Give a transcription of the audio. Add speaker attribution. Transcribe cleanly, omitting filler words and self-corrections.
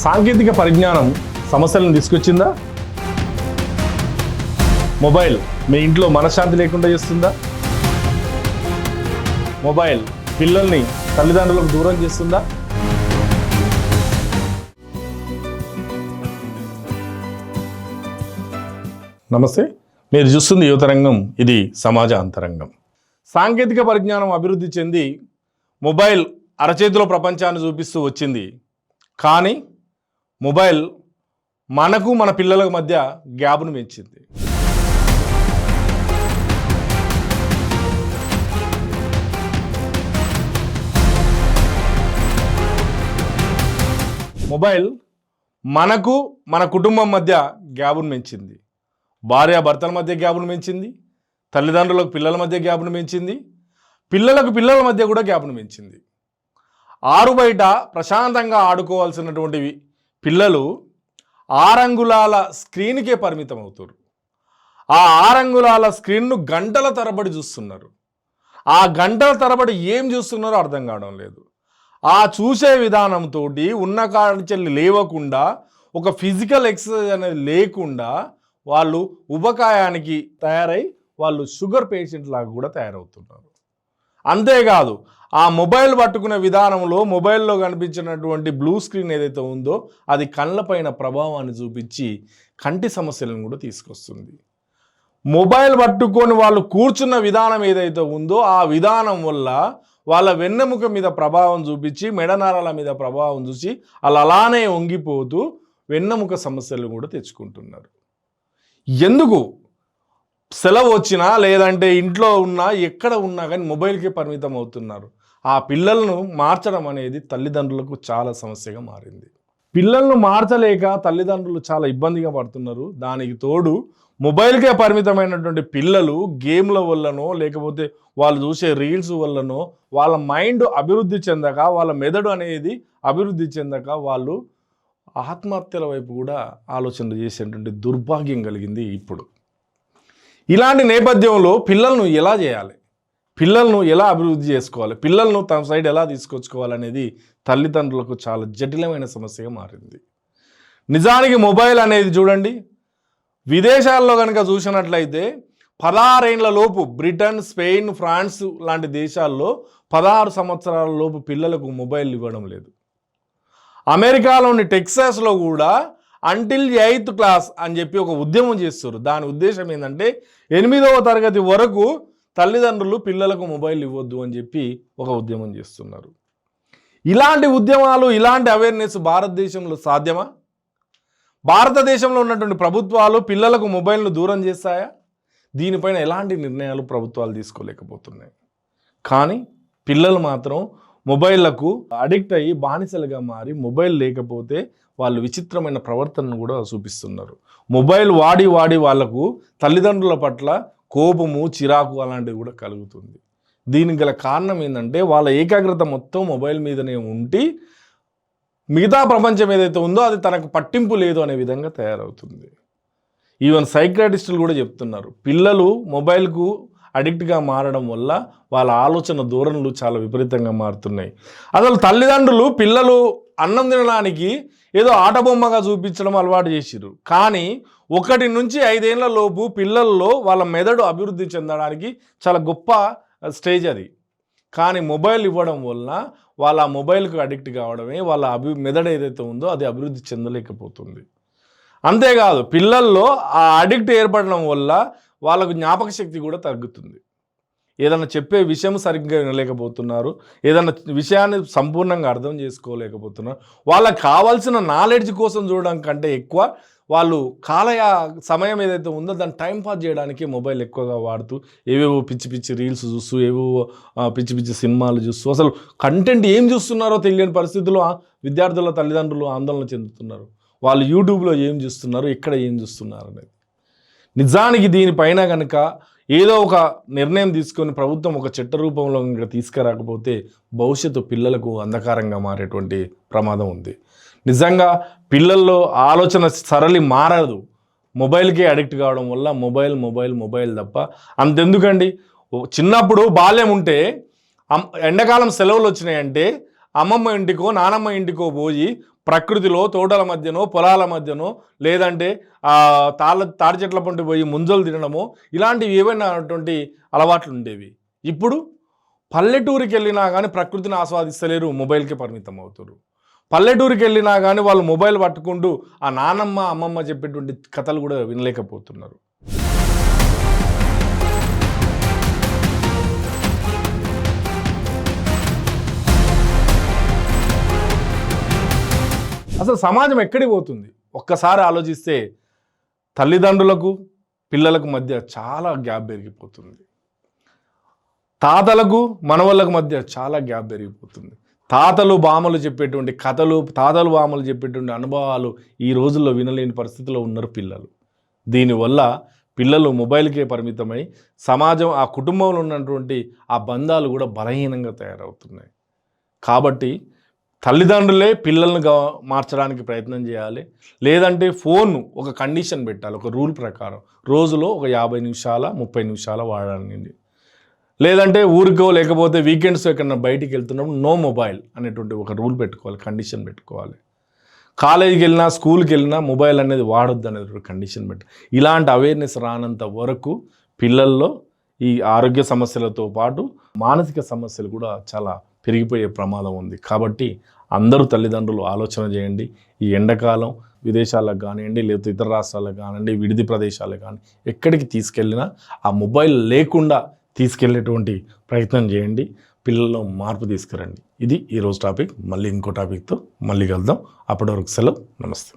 Speaker 1: సాంకేతిక పరిజ్ఞానం సమస్యలను తీసుకొచ్చిందా? మొబైల్ మీ ఇంట్లో మనశ్శాంతి లేకుండా చేస్తుందా? మొబైల్ పిల్లల్ని తల్లిదండ్రులకు దూరం చేస్తుందా? నమస్తే, మీరు చూస్తుంది యువతరంగం. ఇది సమాజ అంతరంగం. సాంకేతిక పరిజ్ఞానం అభివృద్ధి చెంది మొబైల్ అరచేతిలో ప్రపంచాన్ని చూపిస్తూ వచ్చింది. కానీ మొబైల్ మనకు మన పిల్లల మధ్య గ్యాప్ను పెంచింది. మొబైల్ మనకు మన కుటుంబం మధ్య గ్యాప్ను పెంచింది. భార్యాభర్తల మధ్య గ్యాప్ను పెంచింది. తల్లిదండ్రులకు పిల్లల మధ్య గ్యాప్ను పెంచింది. పిల్లలకు పిల్లల మధ్య కూడా గ్యాప్ను పెంచింది. ఆరు బయట ప్రశాంతంగా ఆడుకోవాల్సినటువంటివి పిల్లలు 6 అంగుళాల స్క్రీన్కే పరిమితం అవుతారు. ఆ 6 అంగుళాల స్క్రీన్ను గంటల తరబడి చూస్తున్నారు. ఆ గంటల తరబడి ఏం చూస్తున్నారో అర్థం కావడం లేదు. ఆ చూసే విధానంతో ఉన్న కాడిచెల్లి లేవకుండా, ఒక ఫిజికల్ ఎక్సర్సైజ్ అనేది లేకుండా వాళ్ళు ఉబకాయానికి తయారై వాళ్ళు షుగర్ పేషెంట్ లాగా కూడా తయారవుతున్నారు. అంతేకాదు, ఆ మొబైల్ పట్టుకునే విధానంలో మొబైల్లో కనిపించినటువంటి బ్లూ స్క్రీన్ ఏదైతే ఉందో అది కళ్ళపైన ప్రభావాన్ని చూపించి కంటి సమస్యలను కూడా తీసుకొస్తుంది. మొబైల్ పట్టుకొని వాళ్ళు కూర్చున్న విధానం ఏదైతే ఉందో ఆ విధానం వల్ల వాళ్ళ వెన్నెముక మీద ప్రభావం చూపించి మెడనరాల మీద ప్రభావం చూసి వాళ్ళు అలానే వంగిపోతూ వెన్నెముక సమస్యలు కూడా తెచ్చుకుంటున్నారు. ఎందుకు? సెలవు వచ్చినా లేదంటే ఇంట్లో ఉన్నా ఎక్కడ ఉన్నా కానీ మొబైల్కే పరిమితం అవుతున్నారు. ఆ పిల్లలను మార్చడం అనేది తల్లిదండ్రులకు చాలా సమస్యగా మారింది. పిల్లలను మార్చలేక తల్లిదండ్రులు చాలా ఇబ్బందిగా పడుతున్నారు. దానికి తోడు మొబైల్కే పరిమితమైనటువంటి పిల్లలు గేమ్ల వల్లనో లేకపోతే వాళ్ళు చూసే రీల్స్ వల్లనో వాళ్ళ మైండ్ అభివృద్ధి చెందక, వాళ్ళ మెదడు అనేది అభివృద్ధి చెందక వాళ్ళు ఆత్మహత్యల వైపు కూడా ఆలోచనలు చేసేటువంటి దుర్భాగ్యం కలిగింది ఇప్పుడు. ఇలాంటి నేపథ్యంలో పిల్లలను ఎలా చేయాలి, పిల్లలను ఎలా అభివృద్ధి చేసుకోవాలి, పిల్లలను తమ సైడ్ ఎలా తీసుకొచ్చుకోవాలనేది తల్లిదండ్రులకు చాలా జటిలమైన సమస్యగా మారింది. నిజానికి మొబైల్ అనేది చూడండి, విదేశాల్లో కనుక చూసినట్లయితే 16 ఏళ్ల లోపు బ్రిటన్, స్పెయిన్, ఫ్రాన్స్ లాంటి దేశాల్లో 16 సంవత్సరాల లోపు పిల్లలకు మొబైల్ ఇవ్వడం లేదు. అమెరికాలోని టెక్సాస్లో కూడా అంటిల్ 8th క్లాస్ అని చెప్పి ఒక ఉద్యమం చేస్తారు. దాని ఉద్దేశం ఏంటంటే 8వ తరగతి వరకు తల్లిదండ్రులు పిల్లలకు మొబైల్ ఇవ్వద్దు అని చెప్పి ఒక ఉద్యమం చేస్తున్నారు. ఇలాంటి ఉద్యమాలు, ఇలాంటి అవేర్నెస్ భారతదేశంలో సాధ్యమా? భారతదేశంలో ఉన్నటువంటి ప్రభుత్వాలు పిల్లలకు మొబైల్ను దూరం చేస్తాయా? దీనిపైన ఎలాంటి నిర్ణయాలు ప్రభుత్వాలు తీసుకోలేకపోతున్నాయి. కానీ పిల్లలు మాత్రం మొబైళ్లకు అడిక్ట్ అయ్యి బానిసలుగా మారి మొబైల్ లేకపోతే వాళ్ళు విచిత్రమైన ప్రవర్తనను కూడా చూపిస్తున్నారు. మొబైల్ వాడి వాళ్లకు తల్లిదండ్రుల పట్ల కోపము, చిరాకు అలాంటివి కూడా కలుగుతుంది. దీనికి గల కారణం ఏంటంటే వాళ్ళ ఏకాగ్రత మొత్తం మొబైల్ మీదనే ఉండి మిగతా ప్రపంచం ఏదైతే ఉందో అది తనకు పట్టింపు లేదు అనే విధంగా తయారవుతుంది. ఈవెన్ సైకియాట్రిస్టులు కూడా చెప్తున్నారు, పిల్లలు మొబైల్కు అడిక్ట్గా మారడం వల్ల వాళ్ళ ఆలోచన ధోరణులు చాలా విపరీతంగా మారుతున్నాయి. అసలు తల్లిదండ్రులు పిల్లలు అన్నం తినడానికి ఏదో ఆటబొమ్మగా చూపించడం అలవాటు చేసిర్రు. కానీ 1 నుంచి 5 ఏళ్ల లోపు పిల్లల్లో వాళ్ళ మెదడు అభివృద్ధి చెందడానికి చాలా గొప్ప స్టేజ్ అది. కానీ మొబైల్ ఇవ్వడం వల్ల వాళ్ళ మొబైల్కు అడిక్ట్ కావడమే వాళ్ళ మెదడు ఏదైతే ఉందో అది అభివృద్ధి చెందలేకపోతుంది. అంతేకాదు, పిల్లల్లో ఆ అడిక్ట్ ఏర్పడడం వల్ల వాళ్ళకు జ్ఞాపక శక్తి కూడా తగ్గుతుంది. ఏదైనా చెప్పే విషయం సరిగ్గా వినలేకపోతున్నారు, ఏదైనా విషయాన్ని సంపూర్ణంగా అర్థం చేసుకోలేకపోతున్నారు. వాళ్ళకి కావాల్సిన నాలెడ్జ్ కోసం చూడడం కంటే ఎక్కువ వాళ్ళు సమయం ఏదైతే ఉందో దాన్ని టైంపాస్ చేయడానికి మొబైల్ ఎక్కువగా వాడుతూ ఏవేవో పిచ్చి పిచ్చి రీల్స్ చూస్తూ, ఏవేవో పిచ్చి పిచ్చి సినిమాలు చూస్తూ అసలు కంటెంట్ ఏం చూస్తున్నారో తెలియని పరిస్థితుల్లో విద్యార్థుల తల్లిదండ్రులు ఆందోళన చెందుతున్నారు. వాళ్ళు యూట్యూబ్లో ఏం చూస్తున్నారు, ఎక్కడ ఏం చూస్తున్నారు అనేది. నిజానికి దీనిపైన కనుక ఏదో ఒక నిర్ణయం తీసుకొని ప్రభుత్వం ఒక చట్ట రూపంలో కనుక తీసుకురాకపోతే భవిష్యత్తు పిల్లలకు అంధకారంగా మారేటువంటి ప్రమాదం ఉంది. నిజంగా పిల్లల్లో ఆలోచన సరళి మారదు. మొబైల్కే అడిక్ట్ కావడం వల్ల మొబైల్ తప్ప అంతెందుకండి. చిన్నప్పుడు బాల్యం ఉంటే ఎండాకాలం సెలవులు వచ్చినాయంటే అమ్మమ్మ ఇంటికో నానమ్మ ఇంటికో పోయి ప్రకృతిలో తోటల మధ్యనో పొలాల మధ్యనో లేదంటే తాడి చెట్ల పంటి పోయి ముంజలు తినడమో ఇలాంటివి ఏవైనా అటువంటి అలవాట్లు ఉండేవి. ఇప్పుడు పల్లెటూరికి వెళ్ళినా కానీ ప్రకృతిని ఆస్వాదిస్తలేరు, మొబైల్కి పరిమితం అవుతారు. పల్లెటూరికి వెళ్ళినా కానీ వాళ్ళు మొబైల్ పట్టుకుంటూ ఆ నానమ్మ అమ్మమ్మ చెప్పేటువంటి కథలు కూడా వినలేకపోతున్నారు. అసలు సమాజం ఎక్కడికి పోతుంది ఒక్కసారి ఆలోచిస్తే తల్లిదండ్రులకు పిల్లలకు మధ్య చాలా గ్యాప్ పెరిగిపోతుంది. తాతలకు మనవళ్ళకు మధ్య చాలా గ్యాప్ పెరిగిపోతుంది. తాతలు బామలు చెప్పేటువంటి కథలు, తాతలు బామలు చెప్పేటువంటి అనుభవాలు ఈ రోజుల్లో వినలేని పరిస్థితిలో ఉన్నారు పిల్లలు. దీనివల్ల పిల్లలు మొబైల్కే పరిమితమై సమాజం, ఆ కుటుంబంలో ఉన్నటువంటి ఆ బంధాలు కూడా బలహీనంగా తయారవుతున్నాయి. కాబట్టి తల్లిదండ్రులే పిల్లల్ని మార్చడానికి ప్రయత్నం చేయాలి. లేదంటే ఫోన్ ఒక కండిషన్ పెట్టాలి, ఒక రూల్ ప్రకారం రోజులో ఒక 50 నిమిషాల 30 నిమిషాల వాడాలండి. లేదంటే ఊరికో లేకపోతే వీకెండ్స్ ఎక్కడన్నా బయటికి వెళ్తున్నప్పుడు నో మొబైల్ అనేటువంటి ఒక రూల్ పెట్టుకోవాలి, కండిషన్ పెట్టుకోవాలి. కాలేజీకి వెళ్ళినా స్కూల్కి వెళ్ళినా మొబైల్ అనేది వాడొద్దు అనేది కండిషన్ పెట్టాలి. ఇలాంటి అవేర్నెస్ రానంత వరకు పిల్లల్లో ఈ ఆరోగ్య సమస్యలతో పాటు మానసిక సమస్యలు కూడా చాలా పెరిగిపోయే ప్రమాదం ఉంది. కాబట్టి అందరూ తల్లిదండ్రులు ఆలోచన చేయండి. ఈ ఎండాకాలం విదేశాలకు కానివ్వండి, లేకపోతే ఇతర రాష్ట్రాలకు కానివ్వండి, విడిది ప్రదేశాలకు కానీ ఎక్కడికి తీసుకెళ్ళినా ఆ మొబైల్ లేకుండా తీసుకెళ్ళేటువంటి ప్రయత్నం చేయండి. పిల్లల్లో మార్పు తీసుకురండి. ఇది ఈరోజు టాపిక్. మళ్ళీ ఇంకో టాపిక్తో మళ్ళీ కలుద్దాం. అప్పటి వరకు సెలవు. నమస్తే.